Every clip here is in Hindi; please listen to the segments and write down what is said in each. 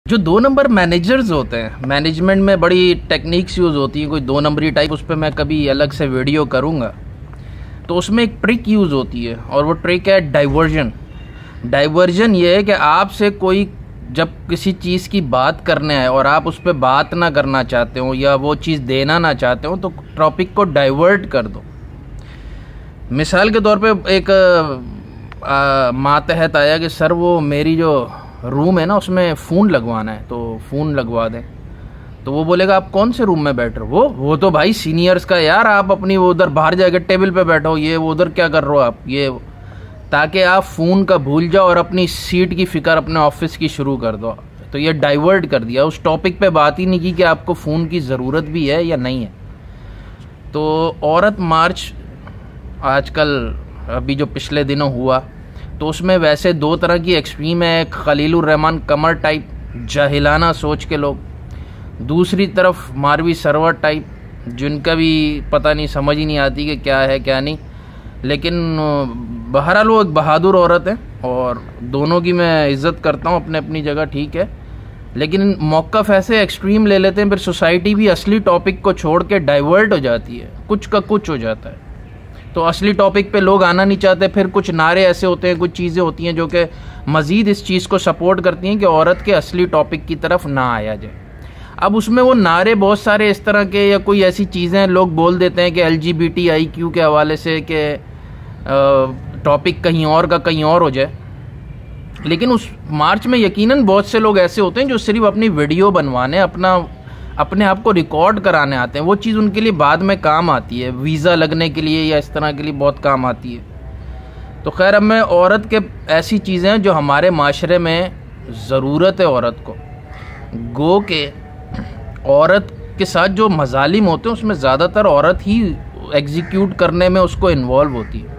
जो 2 नंबर मैनेजर्स होते हैं, मैनेजमेंट में बड़ी टेक्निक्स यूज़ होती हैं, कोई 2 नंबरी टाइप, उस पर मैं कभी अलग से वीडियो करूँगा। तो उसमें एक ट्रिक यूज़ होती है और वो ट्रिक है डाइवर्जन। डाइवर्जन ये है कि आपसे कोई जब किसी चीज़ की बात करने आए और आप उस पर बात ना करना चाहते हो या वो चीज़ देना ना चाहते हो तो टॉपिक को डाइवर्ट कर दो। मिसाल के तौर पे एक मातहत आया कि सर वो मेरी जो रूम है ना उसमें फ़ोन लगवाना है तो फ़ोन लगवा दें। तो वो बोलेगा आप कौन से रूम में बैठ रहे हो? वो तो भाई सीनियर्स का यार, आप अपनी वो उधर बाहर जाकर टेबल पे बैठो, ये वो उधर क्या कर रहे हो आप, ये ताकि आप फ़ोन का भूल जाओ और अपनी सीट की फ़िक्र अपने ऑफिस की शुरू कर दो। तो ये डाइवर्ट कर दिया, उस टॉपिक पे बात ही नहीं की कि आपको फ़ोन की ज़रूरत भी है या नहीं है। तो औरत मार्च आजकल अभी जो पिछले दिनों हुआ तो उसमें वैसे 2 तरह की एक्सट्रीम है, एक खलीलुर रहमान कमर टाइप जाहिलाना सोच के लोग, दूसरी तरफ मारवी सरवर टाइप जिनका भी पता नहीं, समझ ही नहीं आती कि क्या है क्या नहीं। लेकिन बहरहाल वो एक बहादुर औरत है और दोनों की मैं इज़्ज़त करता हूँ अपने अपनी जगह, ठीक है। लेकिन मौक़िफ़ ऐसे एक्सट्रीम ले लेते हैं, फिर सोसाइटी भी असली टॉपिक को छोड़ के डाइवर्ट हो जाती है, कुछ का कुछ हो जाता है। तो असली टॉपिक पे लोग आना नहीं चाहते, फिर कुछ नारे ऐसे होते हैं, कुछ चीज़ें होती हैं जो कि मज़ीद इस चीज़ को सपोर्ट करती हैं कि औरत के असली टॉपिक की तरफ ना आया जाए। अब उसमें वो नारे बहुत सारे इस तरह के या कोई ऐसी चीज़ें लोग बोल देते हैं कि LGBTIQ के हवाले से कि टॉपिक कहीं और का कहीं और हो जाए। लेकिन उस मार्च में यकीनन बहुत से लोग ऐसे होते हैं जो सिर्फ अपनी वीडियो बनवाने, अपने आप को रिकॉर्ड कराने आते हैं। वो चीज़ उनके लिए बाद में काम आती है, वीज़ा लगने के लिए या इस तरह के लिए बहुत काम आती है। तो खैर, अब मैं औरत के ऐसी चीज़ें हैं जो हमारे माशरे में ज़रूरत है औरत को, गो के औरत के साथ जो मज़ालिम होते हैं उसमें ज़्यादातर औरत ही एग्जीक्यूट करने में उसको इन्वॉल्व होती है।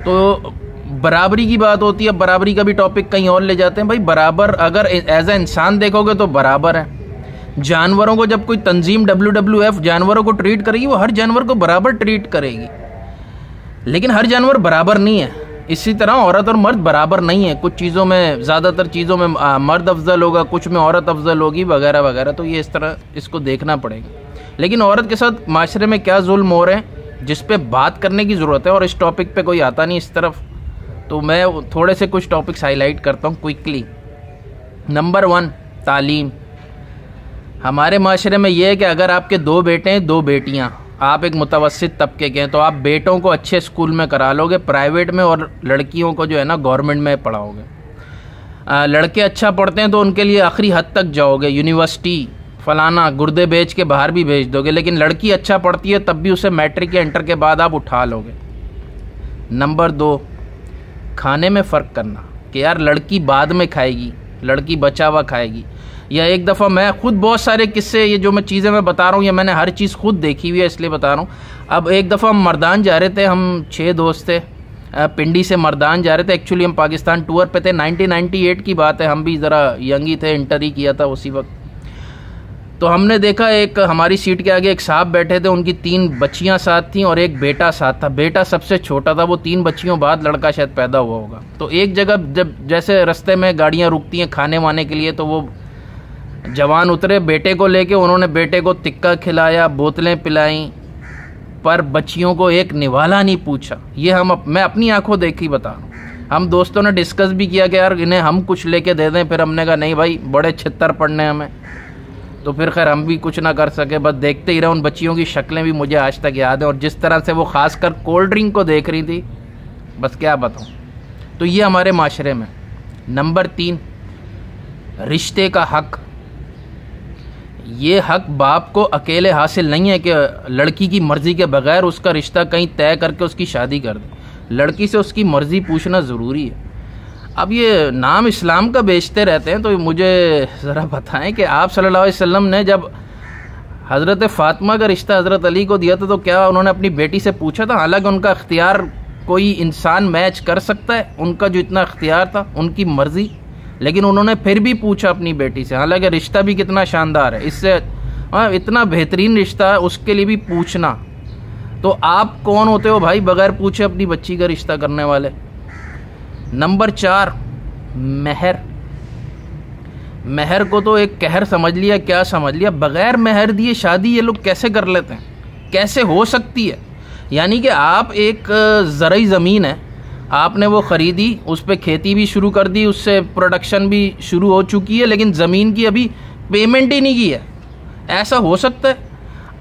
तो बराबरी की बात होती है, बराबरी का भी टॉपिक कहीं और ले जाते हैं। भाई बराबर अगर एज ए इंसान देखोगे तो बराबर है। जानवरों को जब कोई तंजीम WWF जानवरों को ट्रीट करेगी, वो हर जानवर को बराबर ट्रीट करेगी, लेकिन हर जानवर बराबर नहीं है। इसी तरह औरत और मर्द बराबर नहीं है, कुछ चीज़ों में, ज़्यादातर चीज़ों में मर्द अफजल होगा, कुछ में औरत अफजल होगी, वगैरह वगैरह। तो ये इस तरह इसको देखना पड़ेगा। लेकिन औरत के साथ माशरे में क्या जुल्म हो रहे हैं जिस पे बात करने की ज़रूरत है, और इस टॉपिक पे कोई आता नहीं इस तरफ। तो मैं थोड़े से कुछ टॉपिक्स हाईलाइट करता हूँ क्विकली। नंबर 1, तालीम। हमारे माशरे में यह है कि अगर आपके 2 बेटे हैं, 2 बेटियां, आप एक मुतवस्सित तबके के हैं, तो आप बेटों को अच्छे स्कूल में करा लोगे, प्राइवेट में, और लड़कियों को जो है ना गवर्नमेंट में पढ़ाओगे। लड़के अच्छा पढ़ते हैं तो उनके लिए आखिरी हद तक जाओगे, यूनिवर्सिटी फलाना, गुर्दे बेच के बाहर भी भेज दोगे। लेकिन लड़की अच्छा पढ़ती है तब भी उसे मैट्रिक या इंटर के बाद आप उठा लोगे। नंबर 2, खाने में फ़र्क करना कि यार लड़की बाद में खाएगी, लड़की बचा हुआ खाएगी। या एक दफ़ा, मैं खुद बहुत सारे किस्से, ये जो मैं चीज़ें मैं बता रहा हूँ, ये मैंने हर चीज़ खुद देखी हुई है इसलिए बता रहा हूँ। अब एक दफ़ा हम मर्दान जा रहे थे, हम 6 दोस्त थे, पिंडी से मर्दान जा रहे थे। एक्चुअली हम पाकिस्तान टूर पे थे, 1998 की बात है, हम भी ज़रा यंग ही थे, इंटर ही किया था उसी वक्त। तो हमने देखा एक हमारी सीट के आगे एक साहब बैठे थे, उनकी 3 बच्चियां साथ थीं और एक बेटा साथ था। बेटा सबसे छोटा था, वो 3 बच्चियों बाद लड़का शायद पैदा हुआ होगा। तो एक जगह जब जैसे रास्ते में गाड़ियां रुकती हैं खाने वाने के लिए, तो वो जवान उतरे बेटे को लेके, उन्होंने बेटे को तिक्का खिलाया, बोतलें पिलाई, पर बच्चियों को एक निवाला नहीं पूछा। ये मैं अपनी आंखों देख ही बता रहा हूँ। हम दोस्तों ने डिस्कस भी किया कि यार इन्हें हम कुछ लेके दे दें, फिर हमने कहा नहीं भाई, बड़े छिहत्तर पड़ने हमें। तो फिर खैर हम भी कुछ ना कर सके, बस देखते ही रहे। उन बच्चियों की शक्लें भी मुझे आज तक याद है, और जिस तरह से वो खासकर कोल्ड ड्रिंक को देख रही थी, बस क्या बताऊँ। तो ये हमारे माशरे में। नंबर 3, रिश्ते का हक। ये हक बाप को अकेले हासिल नहीं है कि लड़की की मर्ज़ी के बगैर उसका रिश्ता कहीं तय करके उसकी शादी कर दे। लड़की से उसकी मर्ज़ी पूछना ज़रूरी है। अब ये नाम इस्लाम का बेचते रहते हैं, तो मुझे ज़रा बताएं कि आप सल्लल्लाहु अलैहि वसल्लम ने जब हज़रत फ़ातिमा का रिश्ता हज़रत अली को दिया था तो क्या उन्होंने अपनी बेटी से पूछा था? हालांकि उनका इख्तियार कोई इंसान मैच कर सकता है, उनका जो इतना इख्तियार था, उनकी मर्ज़ी, लेकिन उन्होंने फिर भी पूछा अपनी बेटी से। हालांकि रिश्ता भी कितना शानदार है, इससे इतना बेहतरीन रिश्ता है, उसके लिए भी पूछना। तो आप कौन होते हो भाई बगैर पूछे अपनी बच्ची का रिश्ता करने वाले? नंबर 4, महर। महर को तो एक कहर समझ लिया, क्या समझ लिया, बगैर महर दिए शादी ये लोग कैसे कर लेते हैं, कैसे हो सकती है। यानी कि आप एक ज़रई ज़मीन है, आपने वो ख़रीदी, उस पर खेती भी शुरू कर दी, उससे प्रोडक्शन भी शुरू हो चुकी है, लेकिन ज़मीन की अभी पेमेंट ही नहीं की है। ऐसा हो सकता है?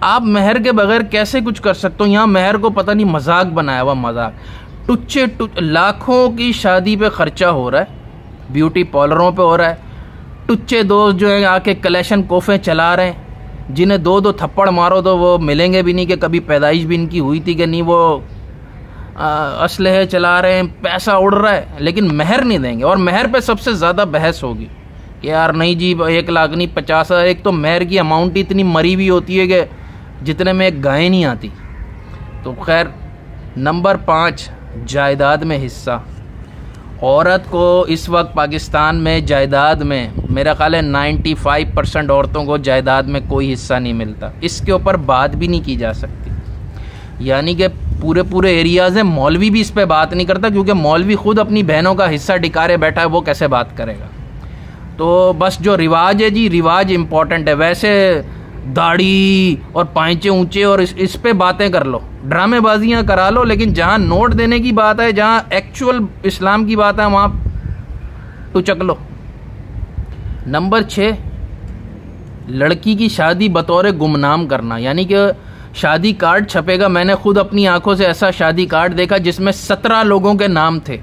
आप महर के बगैर कैसे कुछ कर सकते हो? यहाँ महर को पता नहीं मजाक बनाया हुआ, मजाक। लाखों की शादी पे ख़र्चा हो रहा है, ब्यूटी पार्लरों पे हो रहा है। टुच्चे दोस्त जो है आके कलेक्शन कोफे चला रहे हैं, जिन्हें दो दो थप्पड़ मारो तो वो मिलेंगे भी नहीं कि कभी पैदाइश भी इनकी हुई थी कि नहीं। वो असलहे चला रहे हैं, पैसा उड़ रहा है, लेकिन महर नहीं देंगे। और महर पे सबसे ज़्यादा बहस होगी कि यार नहीं जी 1 लाख नहीं 50,000। एक तो महर की अमाउंट इतनी मरी हुई होती है कि जितने में एक गाय नहीं आती। तो खैर, नंबर 5, जायदाद में हिस्सा। औरत को इस वक्त पाकिस्तान में जायदाद में मेरा ख्याल है 95% औरतों को जायदाद में कोई हिस्सा नहीं मिलता। इसके ऊपर बात भी नहीं की जा सकती। यानी कि पूरे एरियाज़ हैं, मौलवी भी इस पे बात नहीं करता, क्योंकि मौलवी ख़ुद अपनी बहनों का हिस्सा डिकारे बैठा है, वो कैसे बात करेगा। तो बस जो रिवाज है जी, रिवाज इम्पॉर्टेंट है। वैसे दाढ़ी और पांचे ऊंचे और इस पे बातें कर लो, ड्रामेबाजियां करा लो, लेकिन जहां नोट देने की बात है, जहां एक्चुअल इस्लाम की बात है, वहां टुचक लो। नंबर 6, लड़की की शादी बतौर गुमनाम करना। यानी कि शादी कार्ड छपेगा, मैंने खुद अपनी आंखों से ऐसा शादी कार्ड देखा जिसमें 17 लोगों के नाम थे।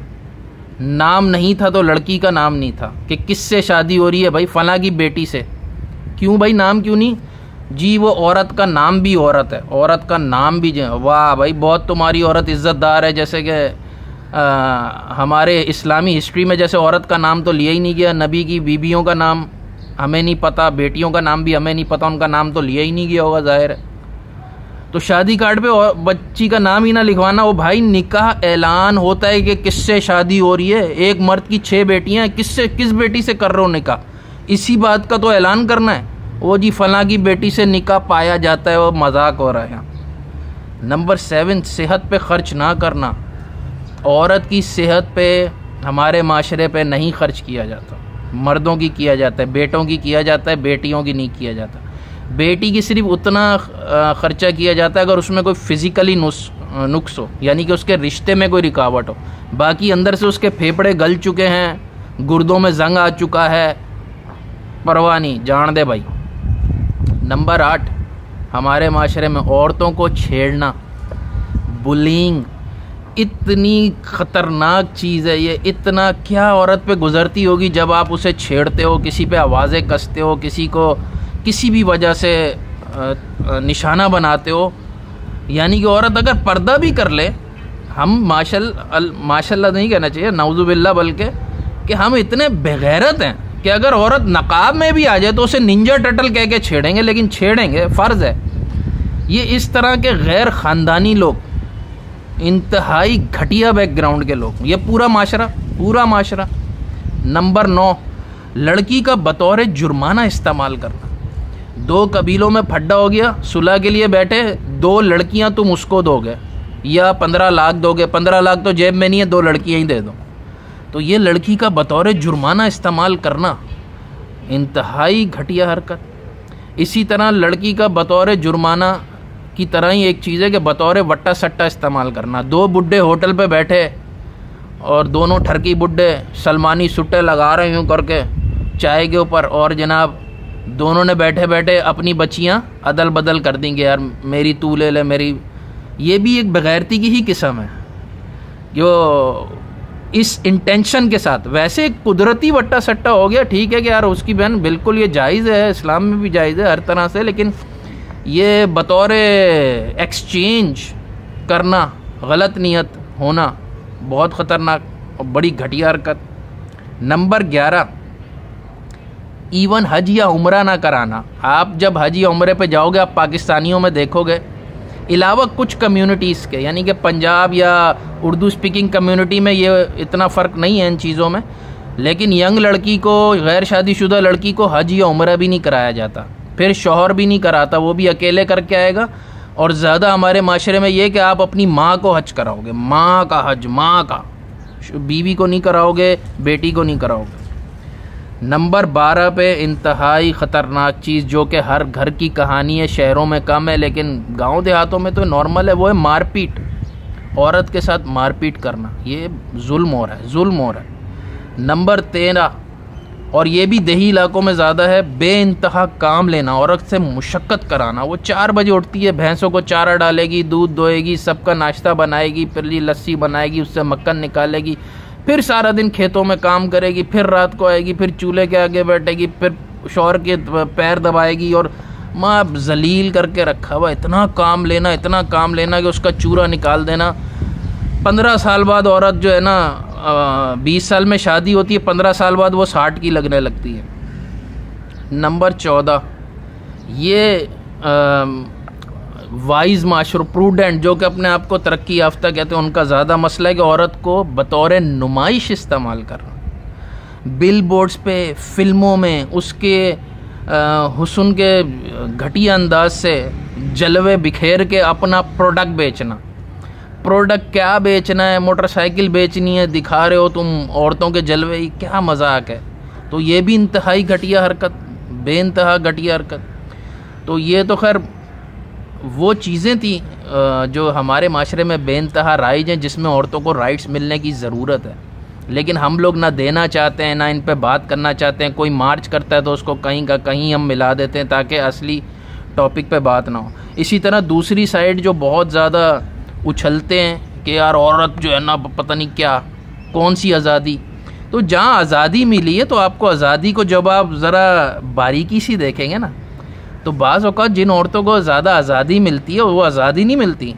नाम नहीं था तो लड़की का नाम नहीं था कि किससे शादी हो रही है भाई, फला की बेटी से। क्यों भाई, नाम क्यों नहीं जी? वो औरत का नाम भी औरत है, औरत का नाम भी। वाह भाई, बहुत तुम्हारी औरत इज़्ज़तदार है। जैसे कि हमारे इस्लामी हिस्ट्री में जैसे औरत का नाम तो लिया ही नहीं गया, नबी की बीबियों का नाम हमें नहीं पता, बेटियों का नाम भी हमें नहीं पता, उनका नाम तो लिया ही नहीं गया होगा, जाहिर है। तो शादी कार्ड पे बच्ची का नाम ही ना लिखवाना। वो भाई निकाह ऐलान होता है कि किससे शादी हो रही है। एक मर्द की 6 बेटियां, किस बेटी से कर रहे हो निकाह, इसी बात का तो ऐलान करना है। वो जी फलां की बेटी से निकाह पाया जाता है, वो मजाक हो रहा है यहाँ। नंबर 7, सेहत पे खर्च ना करना। औरत की सेहत पे हमारे माशरे पे नहीं खर्च किया जाता, मर्दों की किया जाता है, बेटों की किया जाता है, बेटियों की नहीं किया जाता। बेटी की सिर्फ उतना ख़र्चा किया जाता है अगर उसमें कोई फिज़िकली नुक्स हो, यानी कि उसके रिश्ते में कोई रुकावट हो। बाकी अंदर से उसके फेफड़े गल चुके हैं, गुर्दों में जंग आ चुका है, परवाह नहीं, जान दे भाई। नंबर 8, हमारे माशरे में औरतों को छेड़ना, बुलिंग, इतनी ख़तरनाक चीज़ है ये। इतना क्या औरत पे गुज़रती होगी जब आप उसे छेड़ते हो, किसी पे आवाज़ें कसते हो, किसी को किसी भी वजह से निशाना बनाते हो। यानी कि औरत अगर पर्दा भी कर ले, हम माशाल्लाह नहीं कहना चाहिए, नऊज़ुबिल्लाह, बल्कि कि हम इतने बेगैरत हैं कि अगर औरत नकाब में भी आ जाए तो उसे निंजा टटल कह के छेड़ेंगे, लेकिन छेड़ेंगे, फ़र्ज़ है। ये इस तरह के गैर ख़ानदानी लोग, इंतहाई घटिया बैकग्राउंड के लोग, ये पूरा माशरा। नंबर 9, लड़की का बतौर जुर्माना इस्तेमाल करना। 2 कबीलों में फड्डा हो गया, सुलह के लिए बैठे, 2 लड़कियां तुम उसको दोगे या 15 लाख दोगे, 15 लाख तो जेब में नहीं है, 2 लड़कियां ही दे दो। तो ये लड़की का बतौर जुर्माना इस्तेमाल करना इंतहाई घटिया हरकत। इसी तरह लड़की का बतौर जुर्माना की तरह ही एक चीज़ है कि बतौर वट्टा सट्टा इस्तेमाल करना। 2 बुड्ढे होटल पे बैठे और दोनों ठरकी बुड्ढे सलमानी सुट्टे लगा रहे यूँ करके चाय के ऊपर, और जनाब दोनों ने बैठे बैठे अपनी बच्चियाँ अदल बदल कर देंगे, यार मेरी तू ले ले मेरी। ये भी एक बेगैरती की ही किस्म है जो इस इंटेंशन के साथ। वैसे कुदरती वट्टा सट्टा हो गया, ठीक है कि यार उसकी बहन, बिल्कुल ये जायज़ है, इस्लाम में भी जायज़ है हर तरह से, लेकिन ये बतौर एक्सचेंज करना, गलत नियत होना, बहुत ख़तरनाक और बड़ी घटिया हरकत। नंबर 11, इवन हज या उम्रा ना कराना। आप जब हज या उम्रे पे जाओगे, आप पाकिस्तानियों में देखोगे, अलावा कुछ कम्युनिटीज़ के, यानी कि पंजाब या उर्दू स्पीकिंग कम्युनिटी में ये इतना फ़र्क नहीं है इन चीज़ों में, लेकिन यंग लड़की को, गैर शादीशुदा लड़की को हज या उम्रा भी नहीं कराया जाता, फिर शौहर भी नहीं कराता, वो भी अकेले करके आएगा। और ज़्यादा हमारे माशरे में ये कि आप अपनी माँ को हज कराओगे, माँ का हज, माँ का, बीवी को नहीं कराओगे, बेटी को नहीं कराओगे। नंबर 12 पे इंतहाई ख़तरनाक चीज़ जो कि हर घर की कहानी है, शहरों में कम है लेकिन गांव देहातों में तो नॉर्मल है, वो है मारपीट। औरत के साथ मारपीट करना, ये जुल्म हो रहा है, जुल्म हो रहा है। नंबर 13, और ये भी देही इलाकों में ज़्यादा है, बेइंतहा काम लेना, औरत से मुशक्क़त कराना। वो 4 बजे उठती है, भैंसों को चारा डालेगी, दूध दोएगी, सबका नाश्ता बनाएगी, फिर लस्सी बनाएगी, उससे मक्खन निकालेगी, फिर सारा दिन खेतों में काम करेगी, फिर रात को आएगी, फिर चूल्हे के आगे बैठेगी, फिर शौहर के पैर दबाएगी और माँ जलील करके रखा हुआ। इतना काम लेना, इतना काम लेना कि उसका चूरा निकाल देना। 15 साल बाद औरत जो है ना, 20 साल में शादी होती है, 15 साल बाद वो 60 की लगने लगती है। नंबर 14, ये वाइज माशरे, प्रूडेंट, जो कि अपने आप को तरक्की याफ्ता कहते हैं, उनका ज़्यादा मसला है कि औरत को बतौर नुमाइश इस्तेमाल करना। बिल बोर्ड्स पे, फिल्मों में उसके हुस्न के घटिया अंदाज से जलवे बिखेर के अपना प्रोडक्ट बेचना। प्रोडक्ट क्या बेचना है? मोटरसाइकिल बेचनी है, दिखा रहे हो तुम औरतों के जलवे, क्या मजाक है। तो ये भी इंतहाई घटिया हरकत, बेइंतहा घटिया हरकत। तो ये तो खैर वो चीज़ें थी जो हमारे माशरे में बेइंतहा राइज हैं, जिसमें औरतों को राइट्स मिलने की ज़रूरत है, लेकिन हम लोग ना देना चाहते हैं, ना इन पे बात करना चाहते हैं। कोई मार्च करता है तो उसको कहीं का कहीं हम मिला देते हैं ताकि असली टॉपिक पे बात ना हो। इसी तरह दूसरी साइड जो बहुत ज़्यादा उछलते हैं कि यार औरत जो है ना पता नहीं क्या, कौन सी आज़ादी। तो जहाँ आज़ादी मिली है तो आपको आज़ादी को जब आप ज़रा बारीकी से देखेंगे ना, तो बाज़ औक़ात जिन औरतों को ज़्यादा आज़ादी मिलती है वो आज़ादी नहीं मिलती,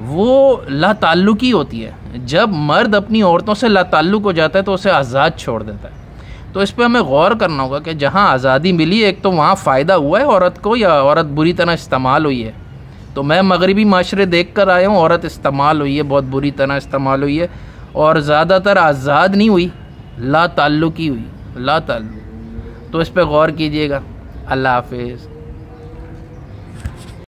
वो लाताल्लुकी होती है। जब मर्द अपनी औरतों से लाताल्लुक हो जाता है तो उसे आज़ाद छोड़ देता है। तो इस पर हमें गौर करना होगा कि जहाँ आज़ादी मिली, एक तो वहाँ फ़ायदा हुआ है औरत को या औरत बुरी तरह इस्तेमाल हुई है। तो मैं मगरिबी माशरे देख कर आया हूँ, औरत इस्तेमाल हुई है, बहुत बुरी तरह इस्तेमाल हुई है, और ज़्यादातर आज़ाद नहीं हुई, लाताल्लुकी हुई, लाताल्लुक। तो इस पर गौर कीजिएगा। अल्लाह हाफ़िज़।